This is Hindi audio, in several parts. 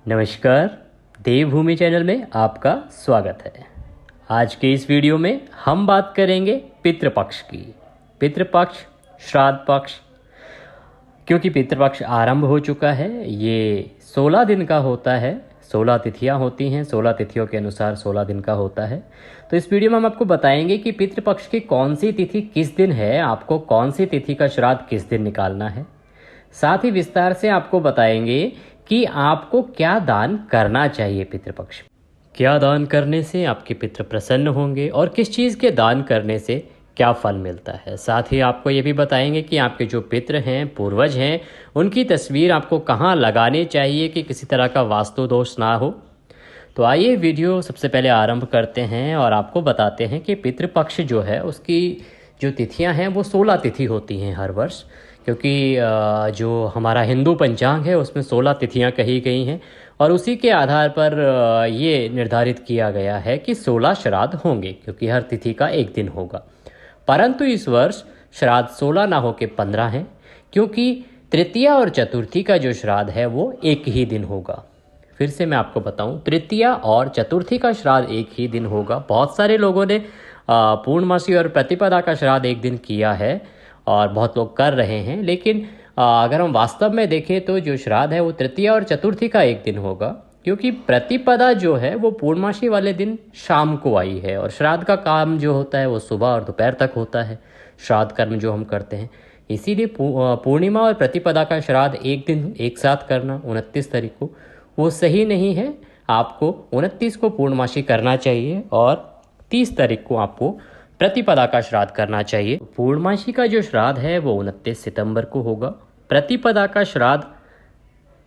नमस्कार, देवभूमि चैनल में आपका स्वागत है। आज के इस वीडियो में हम बात करेंगे पितृपक्ष की। पितृपक्ष, श्राद्ध पक्ष, क्योंकि पितृपक्ष आरंभ हो चुका है। ये 16 दिन का होता है, 16 तिथियां होती हैं, 16 तिथियों के अनुसार 16 दिन का होता है। तो इस वीडियो में हम आपको बताएंगे कि पितृपक्ष की कौन सी तिथि किस दिन है, आपको कौन सी तिथि का श्राद्ध किस दिन निकालना है। साथ ही विस्तार से आपको बताएंगे कि आपको क्या दान करना चाहिए पितृपक्ष में, क्या दान करने से आपके पितृ प्रसन्न होंगे और किस चीज़ के दान करने से क्या फल मिलता है। साथ ही आपको ये भी बताएंगे कि आपके जो पितृ हैं, पूर्वज हैं, उनकी तस्वीर आपको कहाँ लगानी चाहिए कि किसी तरह का वास्तु दोष ना हो। तो आइए वीडियो सबसे पहले आरंभ करते हैं और आपको बताते हैं कि पितृपक्ष जो है उसकी जो तिथियां हैं वो 16 तिथि होती हैं हर वर्ष, क्योंकि जो हमारा हिंदू पंचांग है उसमें 16 तिथियां कही गई हैं और उसी के आधार पर ये निर्धारित किया गया है कि 16 श्राद्ध होंगे, क्योंकि हर तिथि का एक दिन होगा। परंतु इस वर्ष श्राद्ध 16 ना हो के 15 हैं, क्योंकि तृतीया और चतुर्थी का जो श्राद्ध है वो एक ही दिन होगा। फिर से मैं आपको बताऊं, तृतीया और चतुर्थी का श्राद्ध एक ही दिन होगा। बहुत सारे लोगों ने पूर्णमासी और प्रतिपदा का श्राद्ध एक दिन किया है और बहुत लोग कर रहे हैं, लेकिन अगर हम वास्तव में देखें तो जो श्राद्ध है वो तृतीया और चतुर्थी का एक दिन होगा, क्योंकि प्रतिपदा जो है वो पूर्णमासी वाले दिन शाम को आई है और श्राद्ध का काम जो होता है वो सुबह और दोपहर तक होता है, श्राद्ध कर्म जो हम करते हैं। इसीलिए पूर्णिमा और प्रतिपदा का श्राद्ध एक दिन एक साथ करना 29 तारीख को वो सही नहीं है। आपको 29 को पूर्णमासी करना चाहिए और 30 तारीख को आपको प्रतिपदा का श्राद्ध करना चाहिए। पूर्णमासी का जो श्राद्ध है वो 29 सितंबर को होगा, प्रतिपदा का श्राद्ध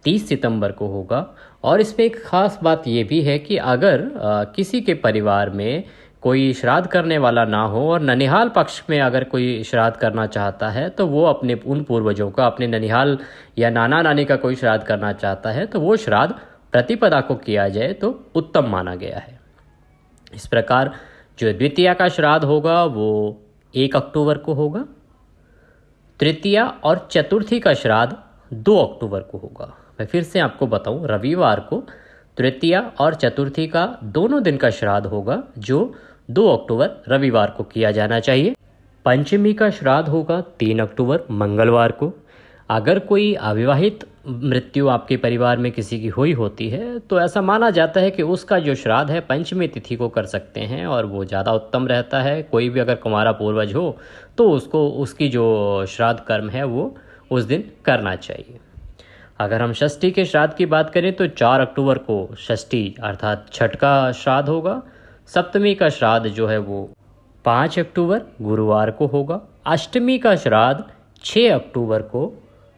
30 सितंबर को होगा। और इसमें एक ख़ास बात ये भी है कि अगर किसी के परिवार में कोई श्राद्ध करने वाला ना हो और ननिहाल पक्ष में अगर कोई श्राद्ध करना चाहता है तो वो अपने उन पूर्वजों का, अपने ननिहाल या नाना नानी का कोई श्राद्ध करना चाहता है तो वो श्राद्ध प्रतिपदा को किया जाए तो उत्तम माना गया है। इस प्रकार जो द्वितीया का श्राद्ध होगा वो 1 अक्टूबर को होगा, तृतीया और चतुर्थी का श्राद्ध 2 अक्टूबर को होगा। मैं फिर से आपको बताऊं, रविवार को तृतीया और चतुर्थी का दोनों दिन का श्राद्ध होगा, जो 2 अक्टूबर रविवार को किया जाना चाहिए। पंचमी का श्राद्ध होगा 3 अक्टूबर मंगलवार को। अगर कोई अविवाहित मृत्यु आपके परिवार में किसी की हुई होती है तो ऐसा माना जाता है कि उसका जो श्राद्ध है पंचमी तिथि को कर सकते हैं और वो ज़्यादा उत्तम रहता है। कोई भी अगर कुंवारा पूर्वज हो तो उसको उसकी जो श्राद्ध कर्म है वो उस दिन करना चाहिए। अगर हम षष्ठी के श्राद्ध की बात करें तो 4 अक्टूबर को षष्ठी अर्थात छठ का श्राद्ध होगा। सप्तमी का श्राद्ध जो है वो 5 अक्टूबर गुरुवार को होगा। अष्टमी का श्राद्ध 6 अक्टूबर को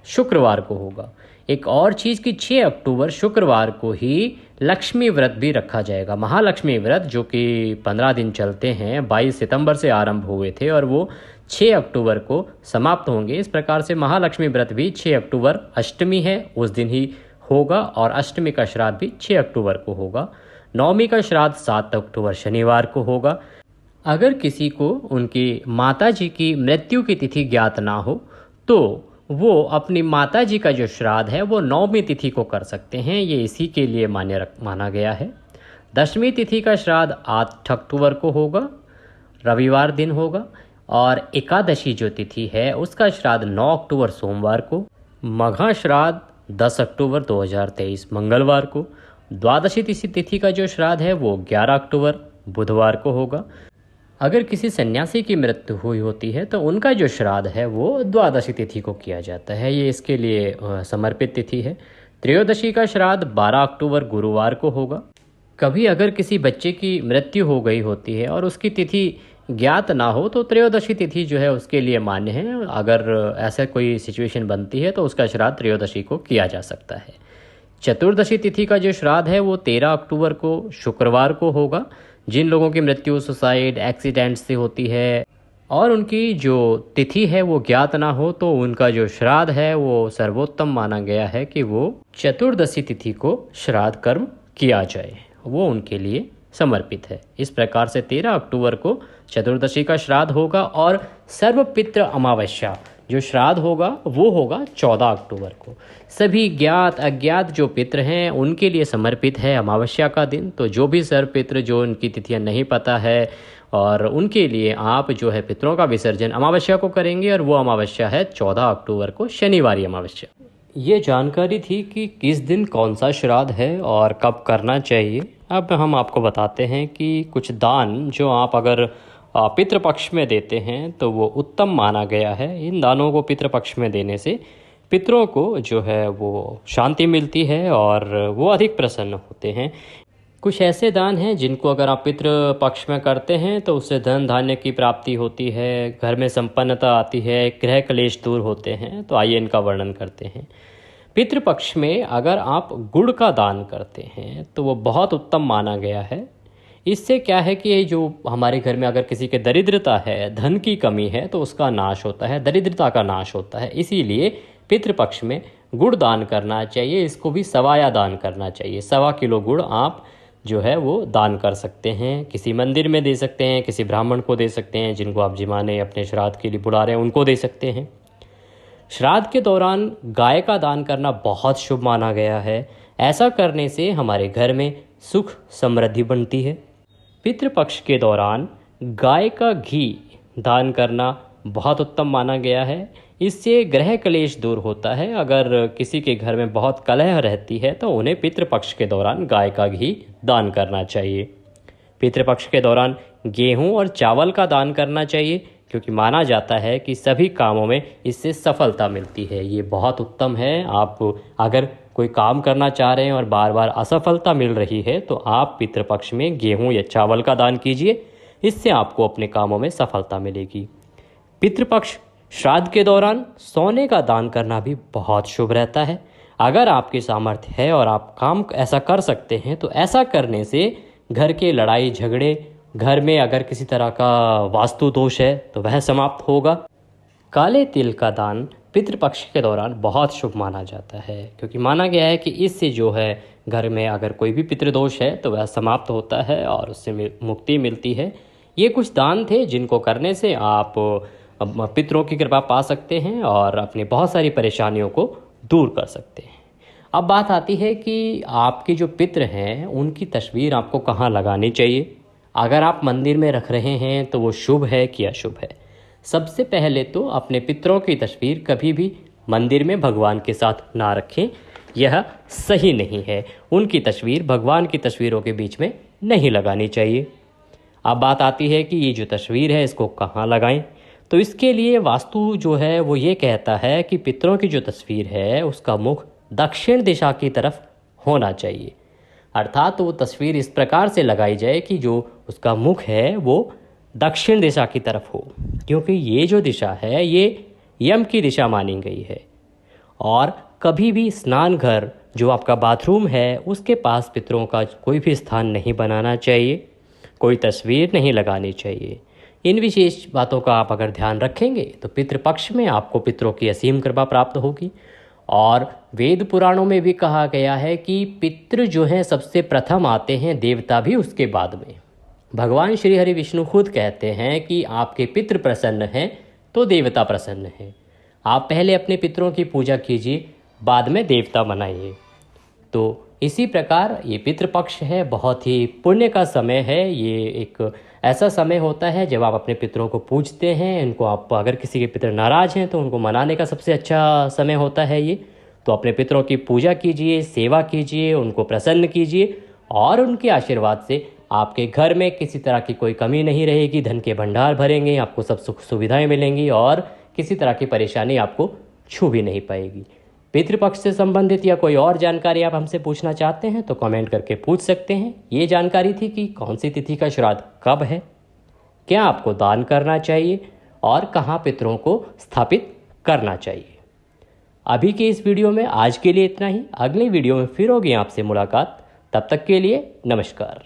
शुक्रवार को होगा। एक और चीज़ कि 6 अक्टूबर शुक्रवार को ही लक्ष्मी व्रत भी रखा जाएगा। महालक्ष्मी व्रत जो कि 15 दिन चलते हैं, 22 सितंबर से आरंभ हुए थे और वो 6 अक्टूबर को समाप्त होंगे। इस प्रकार से महालक्ष्मी व्रत भी 6 अक्टूबर अष्टमी है उस दिन ही होगा और अष्टमी का श्राद्ध भी 6 अक्टूबर को होगा। नवमी का श्राद्ध 7 अक्टूबर शनिवार को होगा। अगर किसी को उनकी माताजी की मृत्यु की तिथि ज्ञात ना हो तो वो अपनी माताजी का जो श्राद्ध है वो 9वीं तिथि को कर सकते हैं, ये इसी के लिए माना गया है। 10वीं तिथि का श्राद्ध 8 अक्टूबर को होगा, रविवार दिन होगा। और एकादशी जो तिथि है उसका श्राद्ध 9 अक्टूबर सोमवार को। मघा श्राद्ध 10 अक्टूबर 2023 मंगलवार को। द्वादशी तिथि का जो श्राद्ध है वो 11 अक्टूबर बुधवार को होगा। अगर किसी सन्यासी की मृत्यु हुई होती है तो उनका जो श्राद्ध है वो द्वादशी तिथि को किया जाता है, ये इसके लिए समर्पित तिथि है। त्रयोदशी का श्राद्ध 12 अक्टूबर गुरुवार को होगा। कभी अगर किसी बच्चे की मृत्यु हो गई होती है और उसकी तिथि ज्ञात ना हो तो त्रयोदशी तिथि जो है उसके लिए मान्य है। अगर ऐसा कोई सिचुएशन बनती है तो उसका श्राद्ध त्रयोदशी को किया जा सकता है। चतुर्दशी तिथि का जो श्राद्ध है वो 13 अक्टूबर को शुक्रवार को होगा। जिन लोगों की मृत्यु सुसाइड एक्सीडेंट से होती है और उनकी जो तिथि है वो ज्ञात ना हो तो उनका जो श्राद्ध है वो सर्वोत्तम माना गया है कि वो चतुर्दशी तिथि को श्राद्ध कर्म किया जाए, वो उनके लिए समर्पित है। इस प्रकार से 13 अक्टूबर को चतुर्दशी का श्राद्ध होगा और सर्वपितृ अमावस्या जो श्राद्ध होगा वो होगा 14 अक्टूबर को। सभी ज्ञात अज्ञात जो पितृ हैं उनके लिए समर्पित है अमावस्या का दिन। तो जो भी सर्व पितृ जो उनकी तिथियां नहीं पता है और उनके लिए आप जो है पितरों का विसर्जन अमावस्या को करेंगे, और वो अमावस्या है 14 अक्टूबर को, शनिवारी अमावस्या। ये जानकारी थी कि किस दिन कौन सा श्राद्ध है और कब करना चाहिए। अब हम आपको बताते हैं कि कुछ दान जो आप अगर पितृपक्ष में देते हैं तो वो उत्तम माना गया है। इन दानों को पितृपक्ष में देने से पितरों को जो है वो शांति मिलती है और वो अधिक प्रसन्न होते हैं। कुछ ऐसे दान हैं जिनको अगर आप पितृ पक्ष में करते हैं तो उससे धन धान्य की प्राप्ति होती है, घर में संपन्नता आती है, गृह क्लेश दूर होते हैं। तो आइए इनका वर्णन करते हैं। पितृपक्ष में अगर आप गुड़ का दान करते हैं तो वो बहुत उत्तम माना गया है। इससे क्या है कि ये जो हमारे घर में अगर किसी के दरिद्रता है, धन की कमी है, तो उसका नाश होता है, दरिद्रता का नाश होता है। इसीलिए पितृपक्ष में गुड़ दान करना चाहिए। इसको भी सवाया दान करना चाहिए। 1.25 किलो गुड़ आप जो है वो दान कर सकते हैं। किसी मंदिर में दे सकते हैं, किसी ब्राह्मण को दे सकते हैं, जिनको आप जिमाने अपने श्राद्ध के लिए बुला रहे हैं उनको दे सकते हैं। श्राद्ध के दौरान गाय का दान करना बहुत शुभ माना गया है। ऐसा करने से हमारे घर में सुख समृद्धि बनती है। पितृपक्ष के दौरान गाय का घी दान करना बहुत उत्तम माना गया है। इससे गृह क्लेश दूर होता है। अगर किसी के घर में बहुत कलह रहती है तो उन्हें पितृपक्ष के दौरान गाय का घी दान करना चाहिए। पितृपक्ष के दौरान गेहूं और चावल का दान करना चाहिए, क्योंकि माना जाता है कि सभी कामों में इससे सफलता मिलती है। ये बहुत उत्तम है। आप अगर कोई काम करना चाह रहे हैं और बार बार असफलता मिल रही है तो आप पितृपक्ष में गेहूं या चावल का दान कीजिए। इससे आपको अपने कामों में सफलता मिलेगी। पितृपक्ष श्राद्ध के दौरान सोने का दान करना भी बहुत शुभ रहता है। अगर आपके सामर्थ्य है और आप काम ऐसा कर सकते हैं तो ऐसा करने से घर के लड़ाई झगड़े, घर में अगर किसी तरह का वास्तु दोष है तो वह समाप्त होगा। काले तिल का दान पितृपक्ष के दौरान बहुत शुभ माना जाता है, क्योंकि माना गया है कि इससे जो है घर में अगर कोई भी पितृदोष है तो वह समाप्त होता है और उससे मुक्ति मिलती है। ये कुछ दान थे जिनको करने से आप पितरों की कृपा पा सकते हैं और अपनी बहुत सारी परेशानियों को दूर कर सकते हैं। अब बात आती है कि आपके जो पितृ हैं उनकी तस्वीर आपको कहाँ लगानी चाहिए। अगर आप मंदिर में रख रहे हैं तो वो शुभ है कि अशुभ है। सबसे पहले तो अपने पितरों की तस्वीर कभी भी मंदिर में भगवान के साथ ना रखें, यह सही नहीं है। उनकी तस्वीर भगवान की तस्वीरों के बीच में नहीं लगानी चाहिए। अब बात आती है कि ये जो तस्वीर है इसको कहाँ लगाएं। तो इसके लिए वास्तु जो है वो ये कहता है कि पितरों की जो तस्वीर है उसका मुख दक्षिण दिशा की तरफ होना चाहिए। अर्थात वो तस्वीर इस प्रकार से लगाई जाए कि जो उसका मुख है वो दक्षिण दिशा की तरफ हो, क्योंकि ये जो दिशा है ये यम की दिशा मानी गई है। और कभी भी स्नान घर जो आपका बाथरूम है उसके पास पितरों का कोई भी स्थान नहीं बनाना चाहिए, कोई तस्वीर नहीं लगानी चाहिए। इन विशेष बातों का आप अगर ध्यान रखेंगे तो पितृपक्ष में आपको पितरों की असीम कृपा प्राप्त होगी। और वेद पुराणों में भी कहा गया है कि पितृ जो हैं सबसे प्रथम आते हैं, देवता भी उसके बाद में। भगवान श्री हरि विष्णु खुद कहते हैं कि आपके पितृ प्रसन्न हैं तो देवता प्रसन्न हैं। आप पहले अपने पितरों की पूजा कीजिए, बाद में देवता मनाइए। तो इसी प्रकार ये पितृपक्ष है, बहुत ही पुण्य का समय है। ये एक ऐसा समय होता है जब आप अपने पितरों को पूजते हैं। इनको आप अगर किसी के पितर नाराज़ हैं तो उनको मनाने का सबसे अच्छा समय होता है ये। तो अपने पितरों की पूजा कीजिए, सेवा कीजिए, उनको प्रसन्न कीजिए और उनके आशीर्वाद से आपके घर में किसी तरह की कोई कमी नहीं रहेगी। धन के भंडार भरेंगे, आपको सब सुख सुविधाएं मिलेंगी और किसी तरह की परेशानी आपको छू भी नहीं पाएगी। पितृपक्ष से संबंधित या कोई और जानकारी आप हमसे पूछना चाहते हैं तो कमेंट करके पूछ सकते हैं। ये जानकारी थी कि कौन सी तिथि का श्राद्ध कब है, क्या आपको दान करना चाहिए और कहाँ पितरों को स्थापित करना चाहिए। अभी के इस वीडियो में आज के लिए इतना ही। अगली वीडियो में फिर होगी आपसे मुलाकात। तब तक के लिए नमस्कार।